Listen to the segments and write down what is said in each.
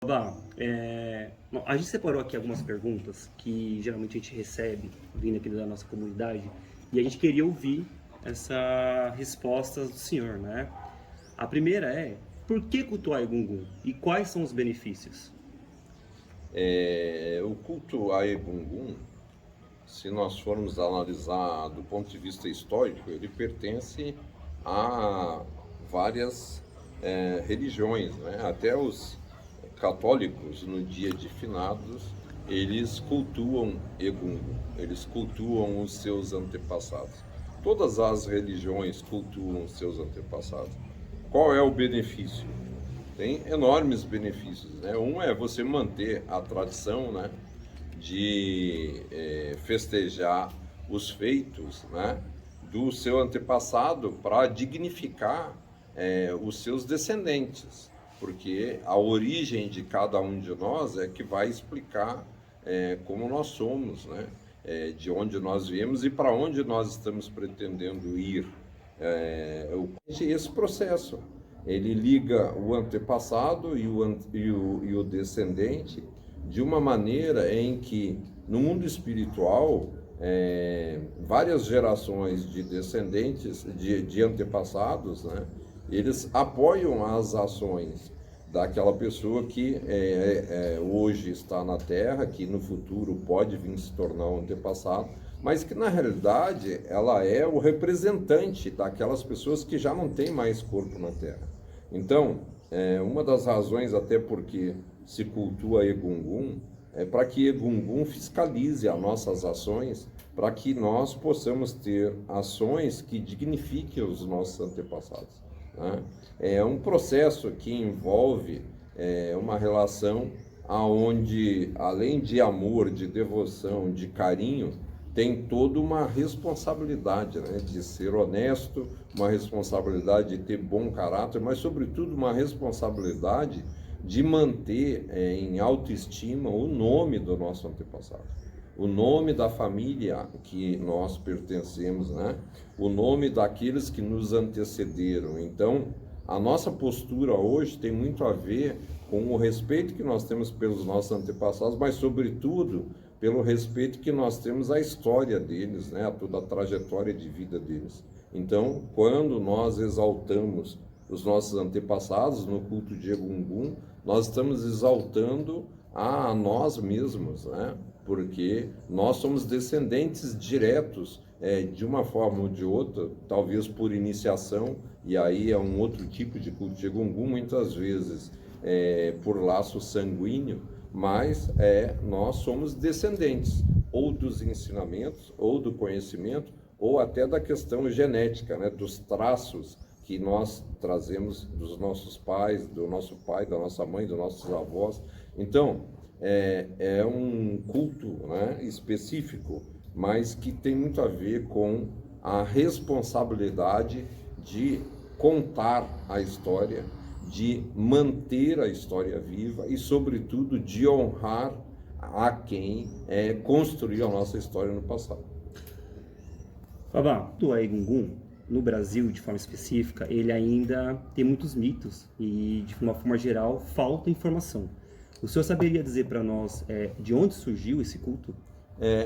Fabá, a gente separou aqui algumas perguntas que geralmente a gente recebe vindo aqui da nossa comunidade e a gente queria ouvir essas respostas do senhor, né? A primeira é, por que cultuar Egungun e quais são os benefícios? O culto a Egungun, se nós formos analisar do ponto de vista histórico, ele pertence a várias religiões, né? Até os católicos, no dia de finados, eles cultuam Egungun, eles cultuam os seus antepassados. Todas as religiões cultuam os seus antepassados. Qual é o benefício? Tem enormes benefícios, né? Um é você manter a tradição, né, de festejar os feitos, né, do seu antepassado para dignificar os seus descendentes, porque a origem de cada um de nós é que vai explicar como nós somos, né, de onde nós viemos e para onde nós estamos pretendendo ir. Esse processo ele liga o antepassado e o descendente de uma maneira em que, no mundo espiritual, várias gerações de descendentes, de antepassados, né, eles apoiam as ações daquela pessoa que hoje está na Terra, que no futuro pode vir se tornar um antepassado, mas que na realidade ela é o representante daquelas pessoas que já não têm mais corpo na Terra. Então, uma das razões até porque se cultua Egungun é para que Egungun fiscalize as nossas ações, para que nós possamos ter ações que dignifiquem os nossos antepassados, né? É um processo que envolve uma relação aonde, além de amor, de devoção, de carinho, tem toda uma responsabilidade, né, de ser honesto, uma responsabilidade de ter bom caráter, mas, sobretudo, uma responsabilidade de manter em autoestima o nome do nosso antepassado, o nome da família que nós pertencemos, né? O nome daqueles que nos antecederam. Então, a nossa postura hoje tem muito a ver com o respeito que nós temos pelos nossos antepassados, mas, sobretudo, pelo respeito que nós temos à história deles, né? A toda a trajetória de vida deles. Então, quando nós exaltamos os nossos antepassados no culto de Egungun, nós estamos exaltando a nós mesmos, né? Porque nós somos descendentes diretos de uma forma ou de outra, talvez por iniciação, e aí é um outro tipo de culto de Egungun, muitas vezes por laço sanguíneo, mas nós somos descendentes ou dos ensinamentos, ou do conhecimento, ou até da questão genética, né? Dos traços que nós trazemos dos nossos pais, do nosso pai, da nossa mãe, dos nossos avós. Então, é um culto, né, específico, mas que tem muito a ver com a responsabilidade de contar a história, de manter a história viva e, sobretudo, de honrar a quem construiu a nossa história no passado. Fabá, o Egungun, no Brasil, de forma específica, ele ainda tem muitos mitos e, de uma forma geral, falta informação. O senhor saberia dizer para nós de onde surgiu esse culto?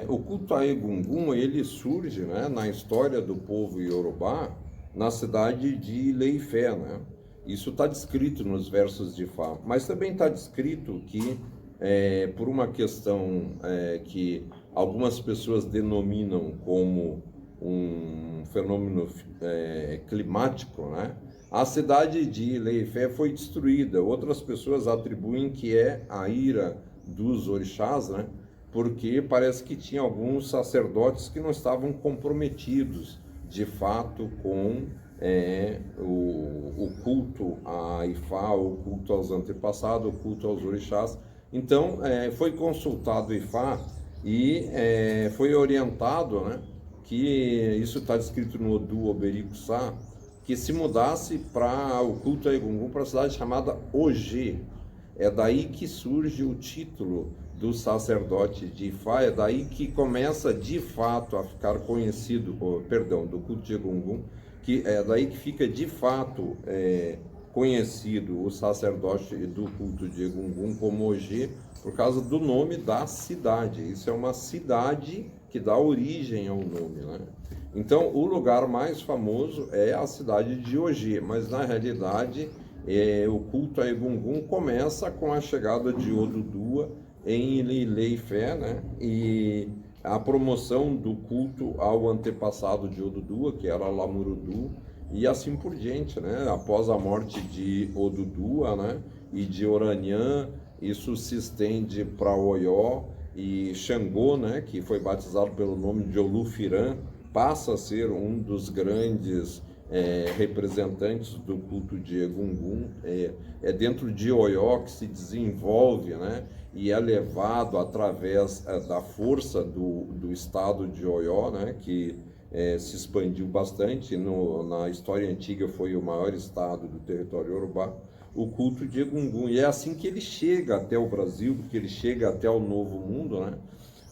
O culto a Egungun, ele surge, né, na história do povo Iorubá, na cidade de Ilé-Ifé, né? Isso está descrito nos versos de Fá, mas também está descrito que, por uma questão que algumas pessoas denominam como um fenômeno climático, né? A cidade de Ilé-Ifé foi destruída. Outras pessoas atribuem que é a ira dos orixás, né? Porque parece que tinha alguns sacerdotes que não estavam comprometidos, de fato, com o culto a Ifá, o culto aos antepassados, o culto aos orixás. Então, foi consultado Ifá e foi orientado, né, que isso está descrito no Odu Obericuçá, que se mudasse para o culto a Egungun para a cidade chamada Ogê. É daí que surge o título do sacerdote de Ifá, é daí que começa de fato a ficar conhecido, do culto de Egungun, que é daí que fica de fato conhecido o sacerdote do culto de Egungun como Ogê por causa do nome da cidade. Isso é uma cidade que dá origem ao nome, né? Então, o lugar mais famoso é a cidade de Ogê, mas na realidade o culto a Egungun começa com a chegada de Odudua em Ilê-Ifé, né? E a promoção do culto ao antepassado de Odudua, que era Lamurudu, e assim por diante, né? Após a morte de Odudua, né, e de Oraniã, isso se estende para Oió, e Xangô, né, que foi batizado pelo nome de Olufirã, passa a ser um dos grandes representantes do culto de Egungun. É dentro de Oió que se desenvolve, né, e é levado através da força do estado de Oió, né, que se expandiu bastante. Na história antiga foi o maior estado do território iorubá, o culto de Egungun. E é assim que ele chega até o Brasil, porque ele chega até o Novo Mundo, né,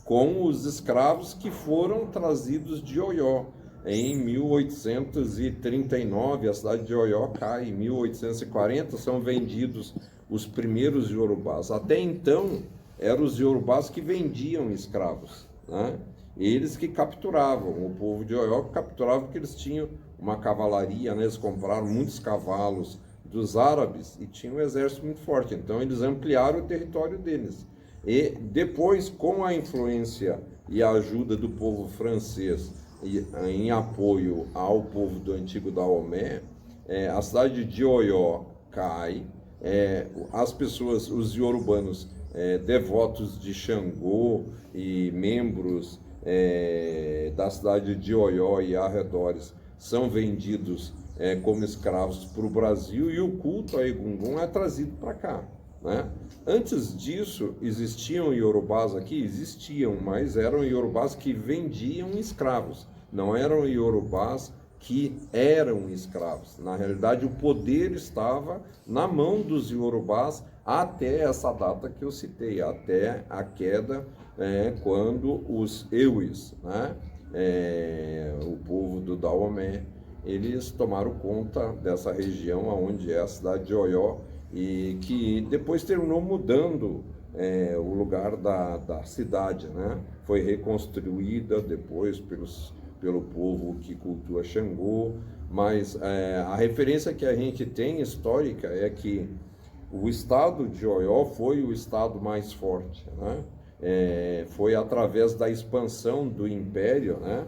com os escravos que foram trazidos de Oió. Em 1839, a cidade de Oió cai. Em 1840, são vendidos os primeiros iorubás. Até então, eram os iorubás que vendiam escravos, né? Eles que capturavam. O povo de Oió capturava porque eles tinham uma cavalaria, né? Eles compraram muitos cavalos dos árabes e tinham um exército muito forte. Então, eles ampliaram o território deles. E depois, com a influência e a ajuda do povo francês em apoio ao povo do antigo Daomé, a cidade de Oió cai. As pessoas, os iorubanos, devotos de Xangô e membros da cidade de Oió e arredores, são vendidos como escravos para o Brasil, e o culto a Egungun é trazido para cá, né? Antes disso, existiam iorubás aqui? Existiam, mas eram iorubás que vendiam escravos, não eram iorubás que eram escravos. Na realidade, o poder estava na mão dos iorubás até essa data que eu citei, até a queda, quando os Ewes, né, o povo do Daomé, eles tomaram conta dessa região onde é a cidade de Oió, e que depois terminou mudando o lugar da cidade, né? Foi reconstruída depois pelo povo que cultua Xangô, mas a referência que a gente tem histórica é que o estado de Oió foi o estado mais forte, né? Foi através da expansão do império, né,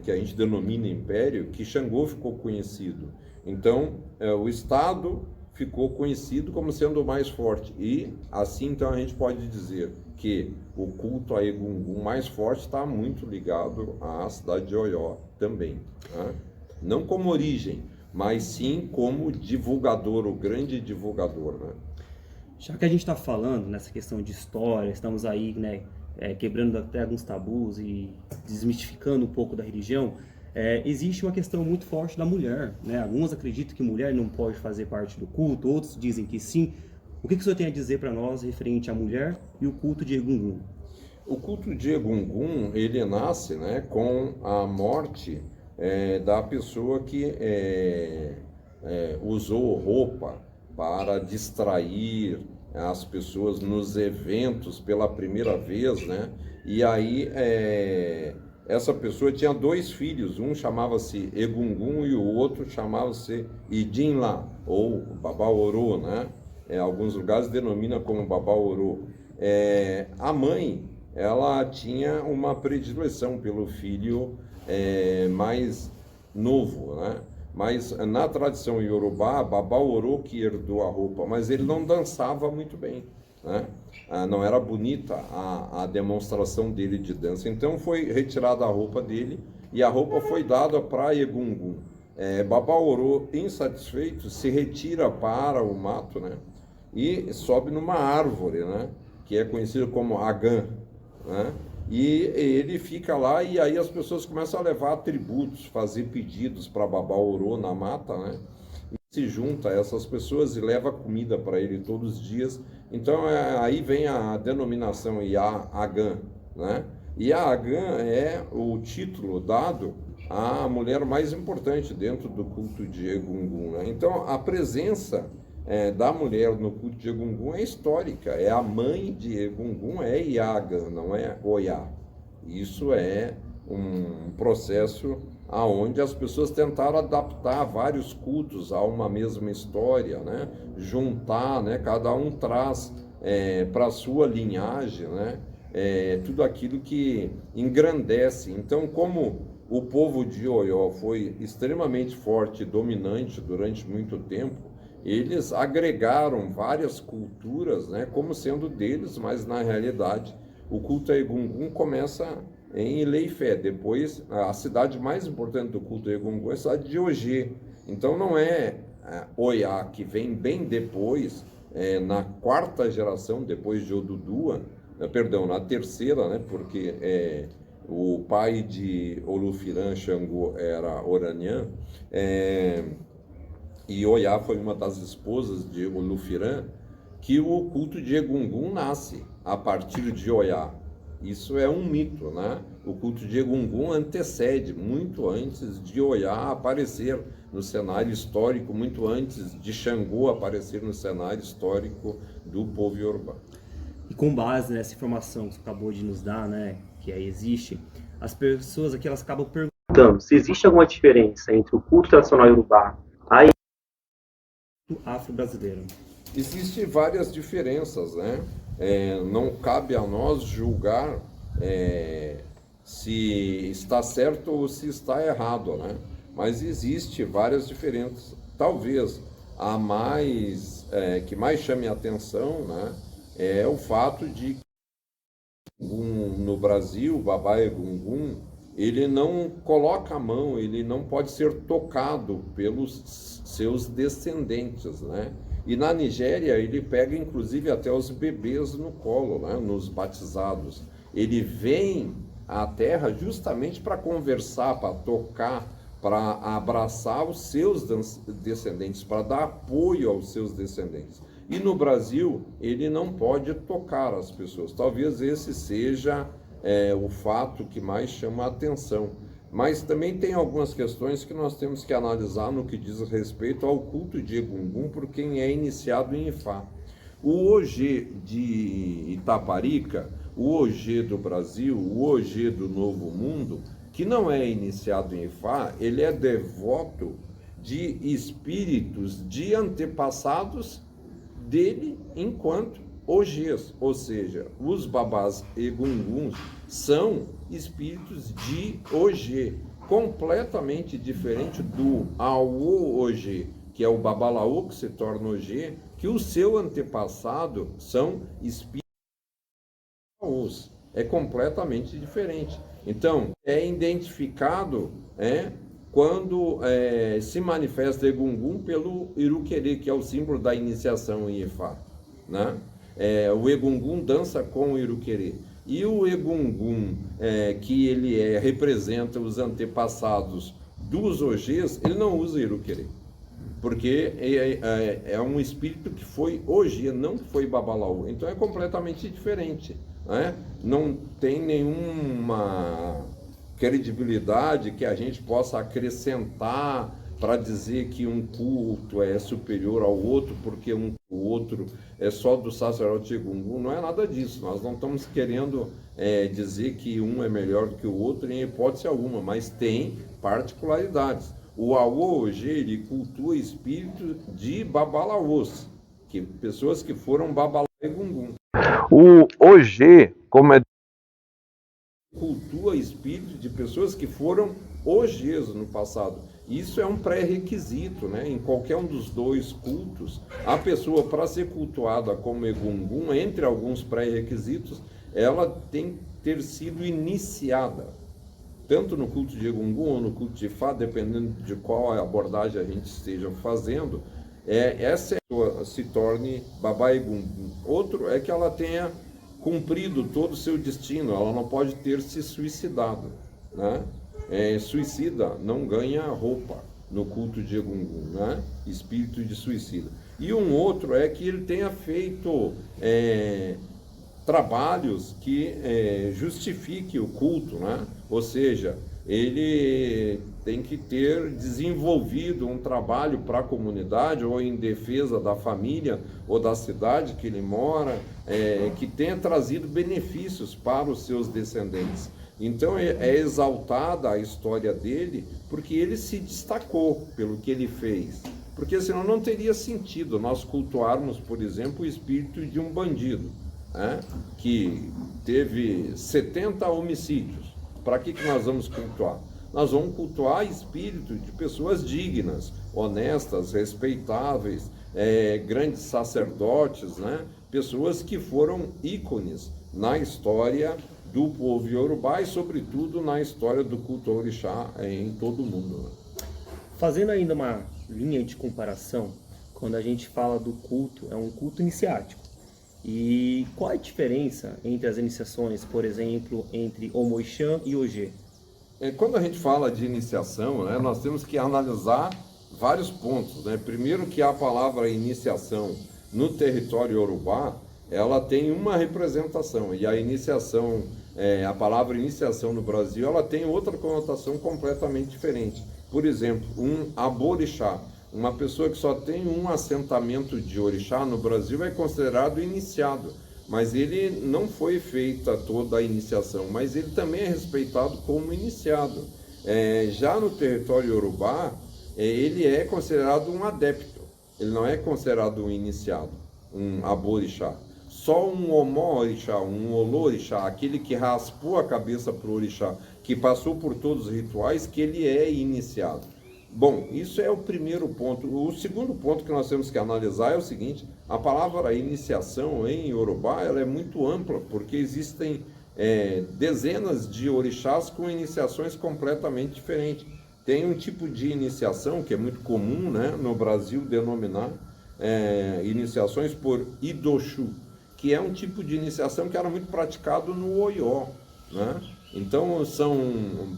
que a gente denomina império, que Xangô ficou conhecido. Então, o estado ficou conhecido como sendo o mais forte, e assim então a gente pode dizer que o culto a Egungun mais forte está muito ligado à cidade de Oió também, né? Não como origem, mas sim como divulgador, o grande divulgador, né? Já que a gente está falando nessa questão de história, estamos aí, né, quebrando até alguns tabus e desmistificando um pouco da religião, existe uma questão muito forte da mulher, né? Alguns acreditam que mulher não pode fazer parte do culto, outros dizem que sim. O que o senhor tem a dizer para nós referente à mulher e o culto de Egungun? O culto de Egungun, ele nasce, né, com a morte da pessoa que usou roupa para distrair as pessoas nos eventos pela primeira vez, né? E aí essa pessoa tinha dois filhos, um chamava-se Egungun e o outro chamava-se Idinla, ou Babaorô, né? Alguns lugares denominam como Babaorô. A mãe, ela tinha uma predileção pelo filho mais novo, né? Mas na tradição iorubá, Babaorô que herdou a roupa, mas ele não dançava muito bem, né? Não era bonita a demonstração dele de dança. Então foi retirada a roupa dele e a roupa foi dada para Egungun. Babaorô, insatisfeito, se retira para o mato, né? E sobe numa árvore, né, que é conhecido como Agã, né? E ele fica lá, e aí as pessoas começam a levar tributos, fazer pedidos para Babaorô na mata, né? E se junta a essas pessoas e leva comida para ele todos os dias. Então aí vem a denominação Agã, né? E Agã é o título dado a mulher mais importante dentro do culto de Egungun, né? Então, a presença da mulher no culto de Egungun é histórica. É a mãe de Egungun, é Iaga, não é Oiá. Isso é um processo aonde as pessoas tentaram adaptar vários cultos a uma mesma história, né? Juntar, né? Cada um traz para a sua linhagem, né? Tudo aquilo que engrandece. Então, como o povo de Oió foi extremamente forte e dominante durante muito tempo, eles agregaram várias culturas, né, como sendo deles, mas na realidade o culto a Egungun começa em Ileifé. Depois, a cidade mais importante do culto a Egungun é a cidade de Ogê. Então não é Oiá, que vem bem depois, na quarta geração, depois de Odudua, perdão, na terceira, né, porque o pai de Olufirã, Xangô, era Oraniã, e Oiá foi uma das esposas de Olufirã, que o culto de Egungun nasce a partir de Oiá. Isso é um mito, né? O culto de Egungun antecede, muito antes de Oiá aparecer no cenário histórico, muito antes de Xangô aparecer no cenário histórico do povo Yorubá. E com base nessa informação que você acabou de nos dar, né, que aí existe, as pessoas aqui elas acabam perguntando se existe alguma diferença entre o culto tradicional Yorubá e o afro-brasileiro. Existem várias diferenças, né? Não cabe a nós julgar se está certo ou se está errado, né? Mas existe várias diferenças. Talvez a mais que mais chame a atenção, né, é o fato de que no Brasil, o Babá Egungun, ele não coloca a mão, ele não pode ser tocado pelos seus descendentes, né? E na Nigéria ele pega inclusive até os bebês no colo, né? Nos batizados. Ele vem à terra justamente para conversar, para tocar, para abraçar os seus descendentes, para dar apoio aos seus descendentes. E no Brasil ele não pode tocar as pessoas. Talvez esse seja o fato que mais chama a atenção. Mas também tem algumas questões que nós temos que analisar no que diz respeito ao culto de Egungun por quem é iniciado em Ifá. O Ogê de Itaparica, o Ogê do Brasil, o Ogê do Novo Mundo, que não é iniciado em Ifá, ele é devoto de espíritos de antepassados dele enquanto Ogês, ou seja, os babás Egunguns são espíritos de Ogê, completamente diferente do Aô Ogê, que é o Babalaô que se torna Ogê, que o seu antepassado são espíritos Aôs. É completamente diferente. Então, é identificado quando se manifesta Egungun pelo Iruquerê, que é o símbolo da iniciação em Ifá, né? O Egungun dança com o Iruquerê. E o Egungun, que ele representa os antepassados dos Ogês, ele não usa Iruquerê, porque é um espírito que foi Ogê, não que foi Babalaô. Então é completamente diferente, né? Não tem nenhuma credibilidade que a gente possa acrescentar para dizer que um culto é superior ao outro, porque o outro é só do sacerdote Egungun. Não é nada disso. Nós não estamos querendo dizer que um é melhor do que o outro em hipótese alguma, mas tem particularidades. O Aô Ogê, ele cultua espírito de Babalaôs, pessoas que foram Babalaô Egungun. O Ogê, como cultua espírito de pessoas que foram Ogês no passado. Isso é um pré-requisito, né? Em qualquer um dos dois cultos, a pessoa, para ser cultuada como Egungun, entre alguns pré-requisitos, ela tem que ter sido iniciada, tanto no culto de Egungun ou no culto de Ifá, dependendo de qual abordagem a gente esteja fazendo, essa se torne Babá Egungun. Outro é que ela tenha cumprido todo o seu destino, ela não pode ter se suicidado, né? Suicida não ganha roupa no culto de Egungun, né? Espírito de suicida. E um outro é que ele tenha feito trabalhos que justifiquem o culto, né? Ou seja, ele tem que ter desenvolvido um trabalho para a comunidade ou em defesa da família ou da cidade que ele mora, que tenha trazido benefícios para os seus descendentes. Então é exaltada a história dele porque ele se destacou pelo que ele fez. Porque senão não teria sentido nós cultuarmos, por exemplo, o espírito de um bandido, né, que teve 70 homicídios. Para que nós vamos cultuar? Nós vamos cultuar espírito de pessoas dignas, honestas, respeitáveis, grandes sacerdotes, né? Pessoas que foram ícones na história do povo iorubá e, sobretudo, na história do culto ao orixá em todo o mundo, né? Fazendo ainda uma linha de comparação, quando a gente fala do culto, é um culto iniciático. E qual a diferença entre as iniciações, por exemplo, entre Omoixã e Ogê? Quando a gente fala de iniciação, né, nós temos que analisar vários pontos, né? Primeiro que a palavra iniciação no território iorubá, ela tem uma representação, e a iniciação, a palavra iniciação no Brasil, ela tem outra conotação completamente diferente. Por exemplo, um aborixá, uma pessoa que só tem um assentamento de orixá no Brasil é considerado iniciado, mas ele não foi feita toda a iniciação, mas ele também é respeitado como iniciado. Já no território iorubá, ele é considerado um adepto, ele não é considerado um iniciado, um aborixá. Só um omó-orixá, um olô-orixá, aquele que raspou a cabeça para o orixá, que passou por todos os rituais, que ele é iniciado. Bom, isso é o primeiro ponto. O segundo ponto que nós temos que analisar é o seguinte: a palavra iniciação em iorubá ela é muito ampla, porque existem dezenas de orixás com iniciações completamente diferentes. Tem um tipo de iniciação que é muito comum, né, no Brasil denominar iniciações por Idoshu, que é um tipo de iniciação que era muito praticado no Oió, né? Então, são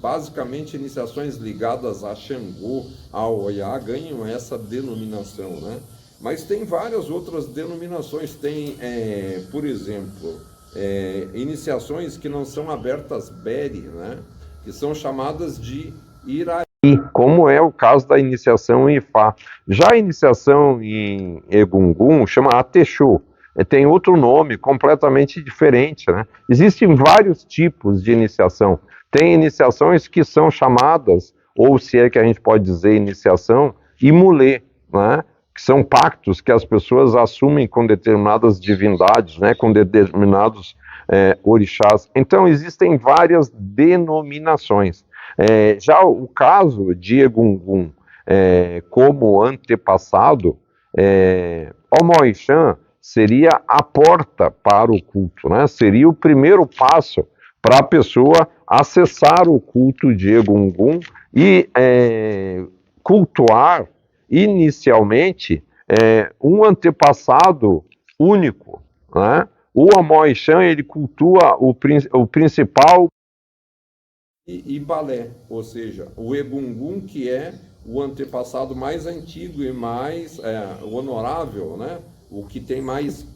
basicamente iniciações ligadas a Xangô, ao Oiá, ganham essa denominação, né? Mas tem várias outras denominações. Tem, por exemplo, iniciações que não são abertas bere, né? Que são chamadas de Iraí, como é o caso da iniciação em Ifá. Já a iniciação em Egungun chama Atexô. Tem outro nome completamente diferente, né? Existem vários tipos de iniciação. Tem iniciações que são chamadas, ou se é que a gente pode dizer iniciação, Imulê, né? Que são pactos que as pessoas assumem com determinadas divindades, né? Com determinados orixás. Então, existem várias denominações. Já o caso de Egungun como antepassado, Omoixã seria a porta para o culto, né? Seria o primeiro passo para a pessoa acessar o culto de Egungun e cultuar inicialmente um antepassado único, né? O Omoixã, ele cultua o principal Ibalé, ou seja, o Egungun, que é o antepassado mais antigo e mais honorável, né? O que tem mais,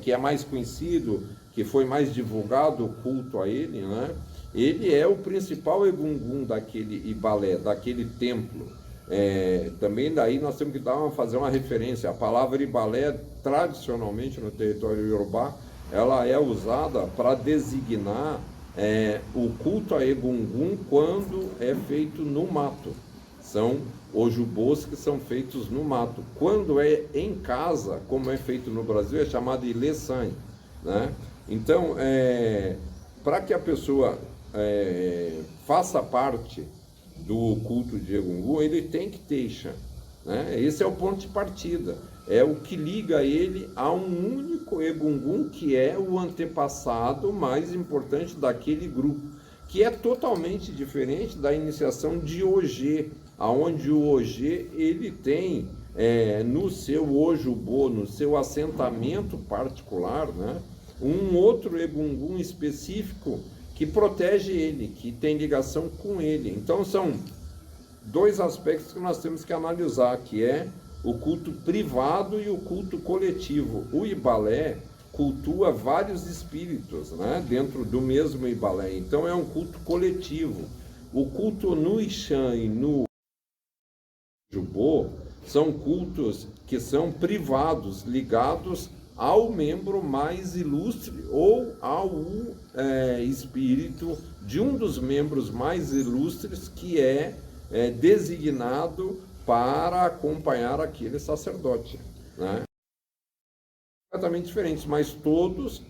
que é mais conhecido, que foi mais divulgado o culto a ele, né? Ele é o principal Egungun daquele Ibalé, daquele templo. Também daí nós temos que fazer uma referência. A palavra Ibalé, tradicionalmente no território iorubá, ela é usada para designar o culto a Egungun quando é feito no mato. São ojubôs que são feitos no mato. Quando é em casa, como é feito no Brasil, é chamado Ilê-san, né? Então, para que a pessoa faça parte do culto de Egungun, ele tem que ter Ixã, né? Esse é o ponto de partida. É o que liga ele a um único Egungun, que é o antepassado mais importante daquele grupo, que é totalmente diferente da iniciação de Ogê, aonde o Ogê ele tem no seu ojubô, no seu assentamento particular, né, um outro Egungun específico que protege ele, que tem ligação com ele. Então são dois aspectos que nós temos que analisar, que é o culto privado e o culto coletivo. O Ibalé cultua vários espíritos, né, dentro do mesmo Ibalé, então é um culto coletivo. O culto no Ixã e no Jubô são cultos que são privados, ligados ao membro mais ilustre ou ao espírito de um dos membros mais ilustres que é designado para acompanhar aquele sacerdote, né? Completamente diferentes, mas todos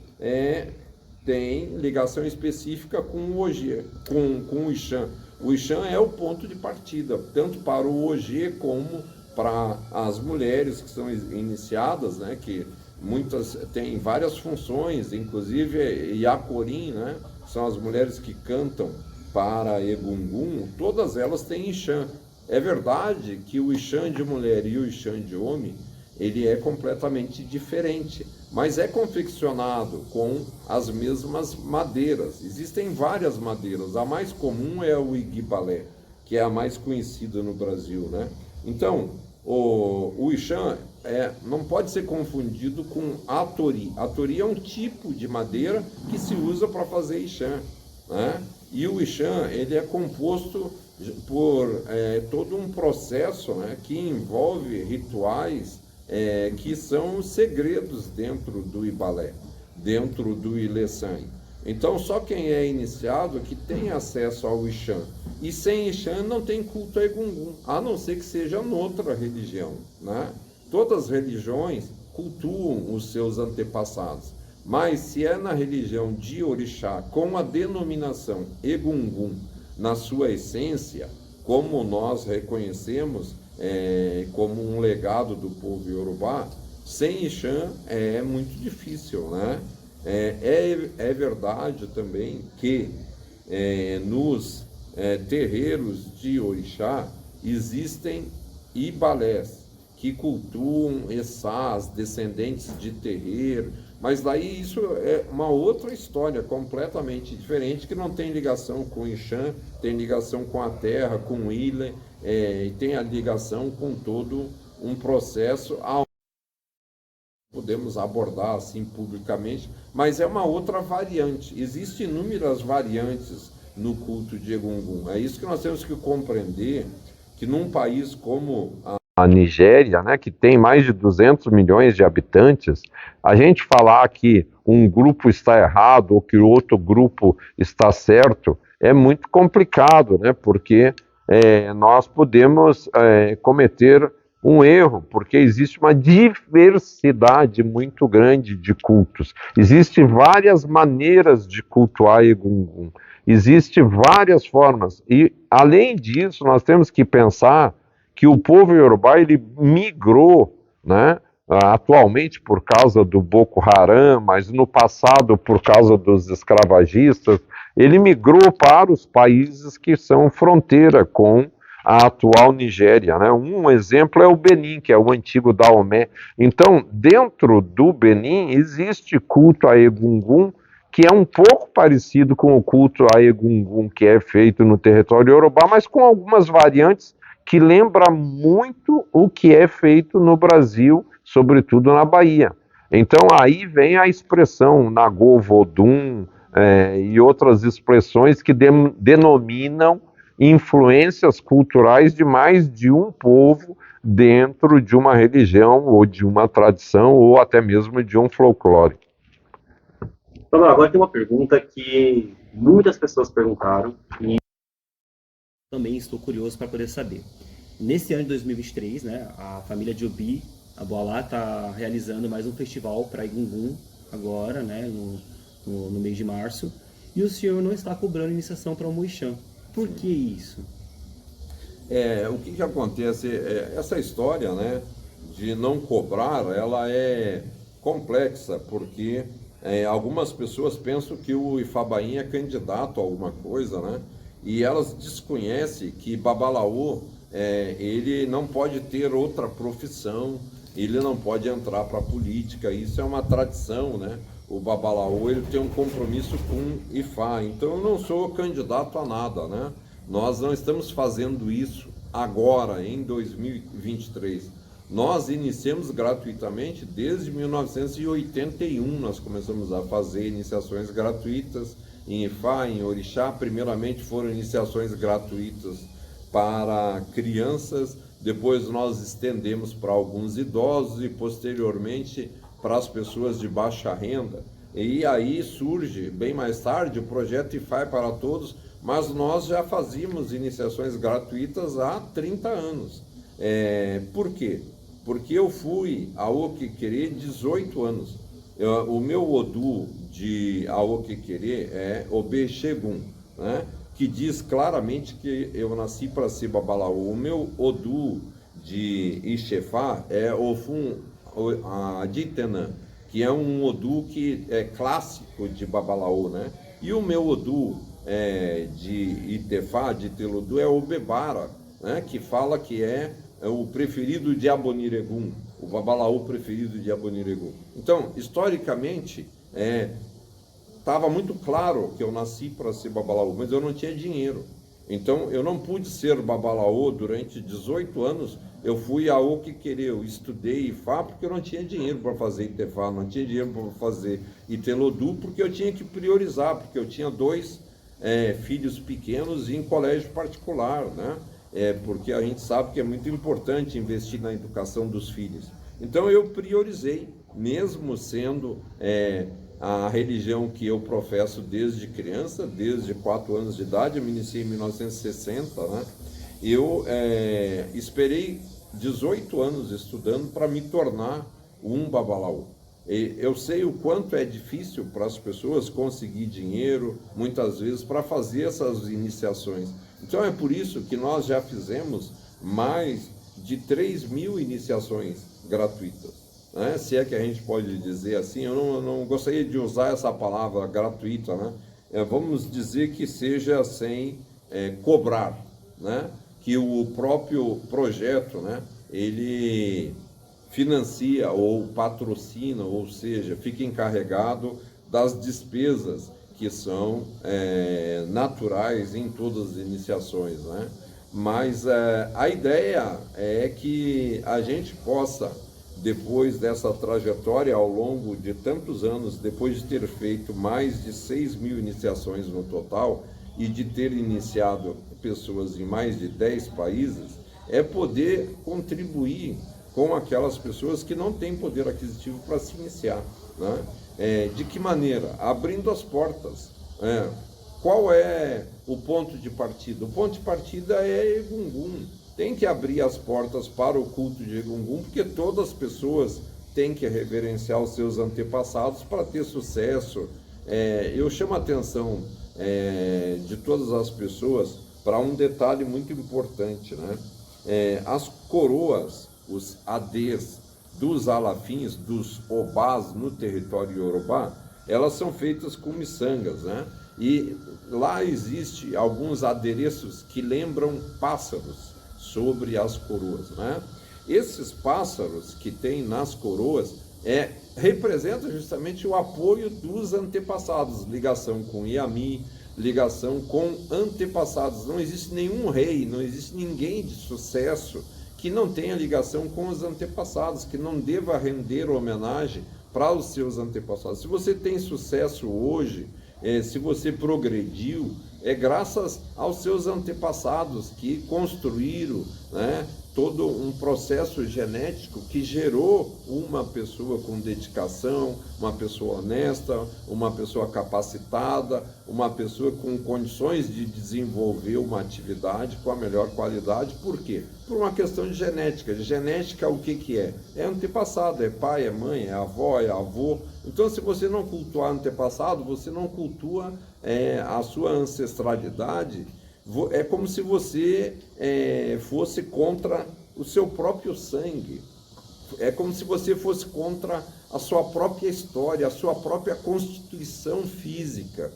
têm ligação específica com o Ogê, com o Ixã. O Ixã é o ponto de partida, tanto para o Ogê como para as mulheres que são iniciadas, né, que muitas têm várias funções, inclusive Iacorim, né, são as mulheres que cantam para Egungun, todas elas têm Ixã. É verdade que o Ixã de mulher e o Ixã de homem, ele é completamente diferente, mas é confeccionado com as mesmas madeiras. Existem várias madeiras, a mais comum é o Iguibalé, que é a mais conhecida no Brasil, né? Então, o Ixã não pode ser confundido com a tori. A tori é um tipo de madeira que se usa para fazer Ixã, né? E o Ixã, ele é composto por todo um processo, né, que envolve rituais que são segredos dentro do Ibalé, dentro do Ilê-san. Então, só quem é iniciado que tem acesso ao Ixã. E sem Ixã não tem culto a Egungun, a não ser que seja noutra religião, né? Todas as religiões cultuam os seus antepassados. Mas se é na religião de Orixá, com a denominação Egungun, na sua essência, como nós reconhecemos como um legado do povo Iorubá, sem Ixã é muito difícil, né? É verdade também que nos terreiros de Orixá existem Ibalés que cultuam Essás, descendentes de terreiro, mas daí isso é uma outra história completamente diferente, que não tem ligação com Ixã, tem ligação com a terra, com o Ilê, e tem a ligação com todo um processo podemos abordar assim publicamente, mas é uma outra variante. Existem inúmeras variantes no culto de Egungun. É isso que nós temos que compreender, que num país como a Nigéria, né, que tem mais de 200 milhões de habitantes, a gente falar que um grupo está errado ou que o outro grupo está certo é muito complicado, né, porque nós podemos cometer um erro, porque existe uma diversidade muito grande de cultos. Existem várias maneiras de cultuar Egungun. Existem várias formas. E, além disso, nós temos que pensar que o povo iorubá ele migrou, né, atualmente por causa do Boko Haram, mas no passado por causa dos escravagistas, ele migrou para os países que são fronteira com a atual Nigéria, né? Um exemplo é o Benin, que é o antigo Daomé. Então, dentro do Benin existe culto a Egungun, que é um pouco parecido com o culto a Egungun que é feito no território iorubá, mas com algumas variantes que lembra muito o que é feito no Brasil, sobretudo na Bahia. Então aí vem a expressão Nagô Vodum e outras expressões que denominam influências culturais de mais de um povo dentro de uma religião ou de uma tradição ou até mesmo de um folclore. Então, agora tem uma pergunta que muitas pessoas perguntaram e também estou curioso para poder saber. Nesse ano de 2023, né, a família de Obi, a Boalá, está realizando mais um festival para Egungun agora, né, no mês de março, e o senhor não está cobrando iniciação para o Moixã. Por que isso? O que acontece, essa história, né, de não cobrar, ela é complexa, porque algumas pessoas pensam que o Ifabaim é candidato a alguma coisa, né, e elas desconhecem que Babalaô, ele não pode ter outra profissão, ele não pode entrar para a política, isso é uma tradição, né? O Babalaô, ele tem um compromisso com Ifá, então eu não sou candidato a nada, né? Nós não estamos fazendo isso agora, em 2023. Nós iniciamos gratuitamente desde 1981, nós começamos a fazer iniciações gratuitas em Ifá, em Orixá. Primeiramente foram iniciações gratuitas para crianças, depois nós estendemos para alguns idosos e posteriormente para as pessoas de baixa renda. E aí surge, bem mais tarde, o projeto Ifá para Todos, mas nós já fazíamos iniciações gratuitas há 30 anos. Por quê? Porque eu fui a Aokekere 18 anos. O meu Odu de Aokekere é Obexegun, né? Que diz claramente que eu nasci para ser Babalaô. O meu Odu de Ixefá é Ofun Aditenã, que é um Odu que é clássico de Babalaô, né? E o meu Odu de Itefá, de Telodu, é Obebara, né? Que fala que é o preferido de Aboniregum, o Babalaô preferido de Aboniregum. Então, historicamente, estava muito claro que eu nasci para ser Babalaô, mas eu não tinha dinheiro. Então, eu não pude ser Babalaô durante 18 anos. Eu fui a Aokekere, eu estudei Ifá porque eu não tinha dinheiro para fazer Itefá, não tinha dinheiro para fazer Itelodu, porque eu tinha que priorizar, porque eu tinha 2 filhos pequenos em colégio particular, né? Porque a gente sabe que é muito importante investir na educação dos filhos. Então eu priorizei, mesmo sendo a religião que eu professo desde criança, desde 4 anos de idade, eu me iniciei em 1960, né? Eu esperei 18 anos estudando para me tornar um Babalaô. Eu sei o quanto é difícil para as pessoas conseguir dinheiro, muitas vezes, para fazer essas iniciações. Então é por isso que nós já fizemos mais de 3.000 iniciações gratuitas, né? Se é que a gente pode dizer assim. Eu não gostaria de usar essa palavra gratuita, né? Vamos dizer que seja sem cobrar, né? Que o próprio projeto, né, ele financia ou patrocina, ou seja, fica encarregado das despesas que são naturais em todas as iniciações, né? Mas a ideia é que a gente possa, depois dessa trajetória ao longo de tantos anos, depois de ter feito mais de 6.000 iniciações no total e de ter iniciado pessoas em mais de 10 países, poder contribuir com aquelas pessoas que não têm poder aquisitivo para se iniciar, né? De que maneira? Abrindo as portas. Qual é o ponto de partida? O ponto de partida é Egungun. Tem que abrir as portas para o culto de Egungun, porque todas as pessoas têm que reverenciar os seus antepassados para ter sucesso. Eu chamo a atenção de todas as pessoas para um detalhe muito importante, né? As coroas, os ADs dos alafins, dos obás no território iorubá, elas são feitas com miçangas, né? E lá existe alguns adereços que lembram pássaros sobre as coroas, né? Esses pássaros que tem nas coroas representam justamente o apoio dos antepassados, ligação com Iami, ligação com antepassados. Não existe nenhum rei, não existe ninguém de sucesso que não tenha ligação com os antepassados, que não deva render homenagem para os seus antepassados. Se você tem sucesso hoje, se você progrediu, é graças aos seus antepassados que construíram, né, todo um processo genético que gerou uma pessoa com dedicação, uma pessoa honesta, uma pessoa capacitada, uma pessoa com condições de desenvolver uma atividade com a melhor qualidade. Por quê? Por uma questão de genética. Genética, o que é? É antepassado, é pai, é mãe, é avó, é avô. Então, se você não cultuar antepassado, você não cultua a sua ancestralidade. É como se você fosse contra o seu próprio sangue. É como se você fosse contra a sua própria história, a sua própria constituição física.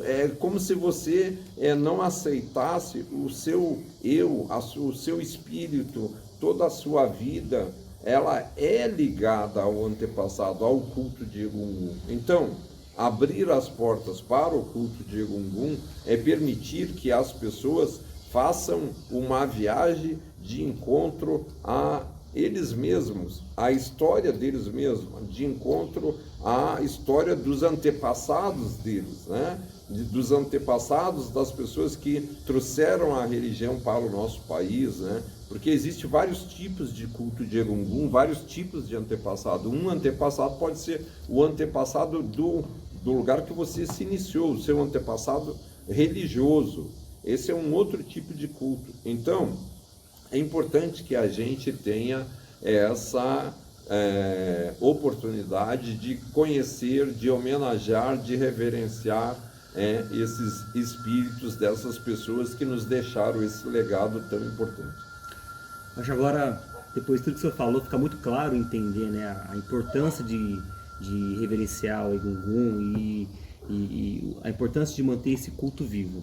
É como se você não aceitasse o seu eu, o seu espírito, toda a sua vida. Ela é ligada ao antepassado, ao culto de Egungun. Então, abrir as portas para o culto de Egungun é permitir que as pessoas façam uma viagem de encontro a eles mesmos, a história deles mesmos, de encontro à história dos antepassados deles, né? Dos antepassados das pessoas que trouxeram a religião para o nosso país, né? Porque existe vários tipos de culto de Egungun, vários tipos de antepassado. Um antepassado pode ser o antepassado do lugar que você se iniciou, o seu antepassado religioso. Esse é um outro tipo de culto. Então, é importante que a gente tenha essa oportunidade de conhecer, de homenagear, de reverenciar esses espíritos dessas pessoas que nos deixaram esse legado tão importante. Acho agora, depois de tudo que o senhor falou, fica muito claro entender, né, a importância de reverenciar o Egungun e a importância de manter esse culto vivo.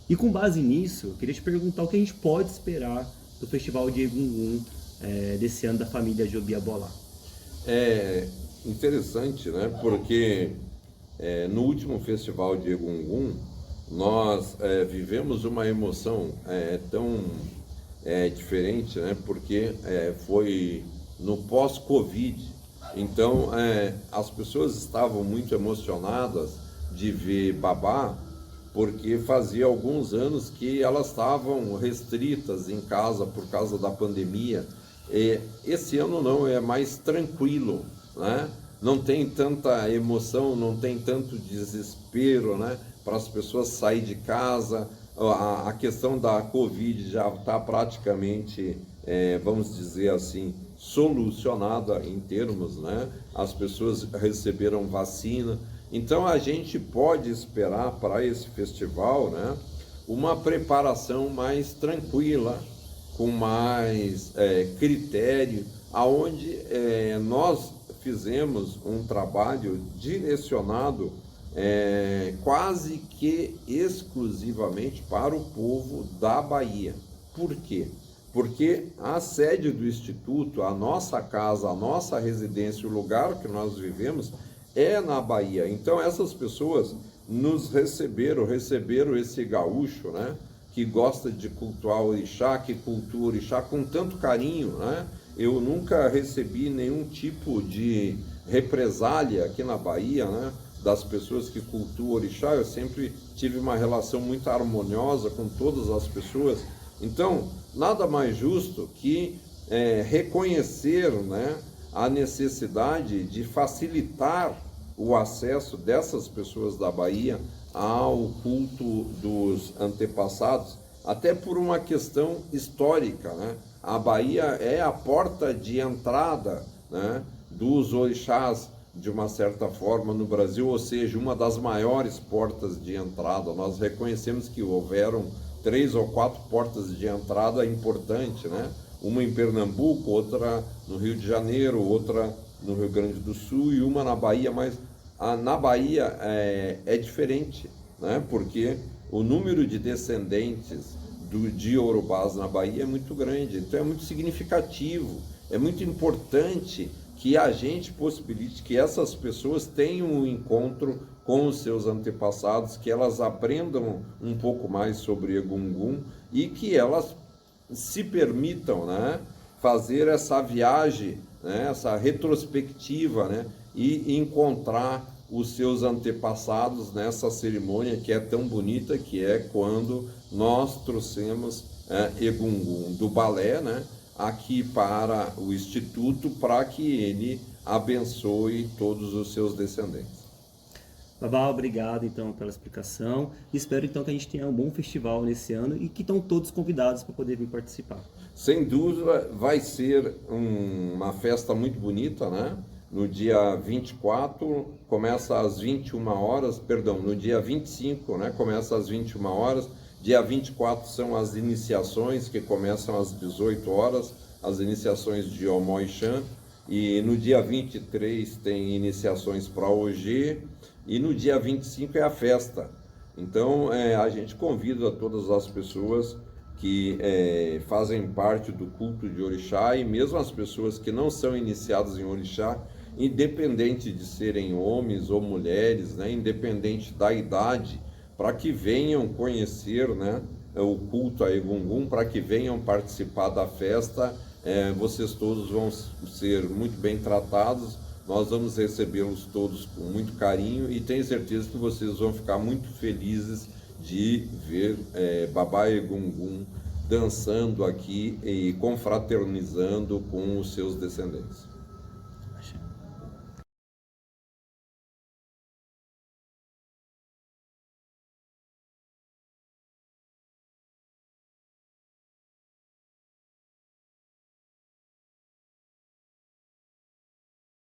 E com base nisso, eu queria te perguntar o que a gente pode esperar do Festival de Egungun desse ano da família Jobiabolá. É interessante, né? Porque no último Festival de Egungun, nós vivemos uma emoção tão diferente, né? Porque foi no pós-Covid. Então, as pessoas estavam muito emocionadas de ver Babá, porque fazia alguns anos que elas estavam restritas em casa por causa da pandemia. Esse ano não, é mais tranquilo, né? Não tem tanta emoção, não tem tanto desespero, né? Para as pessoas sair de casa. A questão da Covid já está praticamente, vamos dizer assim, solucionada em termos, né? As pessoas receberam vacina. Então a gente pode esperar para esse festival, né, uma preparação mais tranquila, com mais critério, aonde nós fizemos um trabalho direcionado quase que exclusivamente para o povo da Bahia. Por quê? Porque a sede do Instituto, a nossa casa, a nossa residência, o lugar que nós vivemos é na Bahia. Então essas pessoas nos receberam esse gaúcho, né, que gosta de cultuar o orixá, que cultua o orixá com tanto carinho, né? Eu nunca recebi nenhum tipo de represália aqui na Bahia, né, das pessoas que cultuam o orixá. Eu sempre tive uma relação muito harmoniosa com todas as pessoas. Então, nada mais justo que reconhecer, né, a necessidade de facilitar o acesso dessas pessoas da Bahia ao culto dos antepassados, até por uma questão histórica, né? A Bahia é a porta de entrada, né, dos orixás, de uma certa forma, no Brasil, ou seja, uma das maiores portas de entrada. Nós reconhecemos que houveram 3 ou 4 portas de entrada importantes, né? Uma em Pernambuco, outra no Rio de Janeiro, outra no Rio Grande do Sul e uma na Bahia, mas na Bahia é diferente, né? Porque o número de descendentes de iorubás na Bahia é muito grande, então é muito significativo, é muito importante que a gente possibilite que essas pessoas tenham um encontro com os seus antepassados, que elas aprendam um pouco mais sobre Egungun e que elas se permitam, né, fazer essa viagem, né, essa retrospectiva, né, e encontrar os seus antepassados nessa cerimônia que é tão bonita, que é quando nós trouxemos Egungun do balé, né, aqui para o Instituto, para que ele abençoe todos os seus descendentes. Babá, obrigado então pela explicação. Espero então que a gente tenha um bom festival nesse ano e que estão todos convidados para poder vir participar. Sem dúvida, vai ser uma festa muito bonita, né? No dia 24, começa às 21 horas, perdão, no dia 25, né? Começa às 21 horas. Dia 24 são as iniciações, que começam às 18 horas, as iniciações de Omó e Xan. E no dia 23 tem iniciações para Ogê. E no dia 25 é a festa. Então, a gente convida todas as pessoas que fazem parte do culto de orixá e mesmo as pessoas que não são iniciadas em orixá, independente de serem homens ou mulheres, né, independente da idade, para que venham conhecer, né, o culto a Egungun, para que venham participar da festa vocês todos vão ser muito bem tratados. Nós vamos recebê-los todos com muito carinho e tenho certeza que vocês vão ficar muito felizes de ver Babá Egungun dançando aqui e confraternizando com os seus descendentes.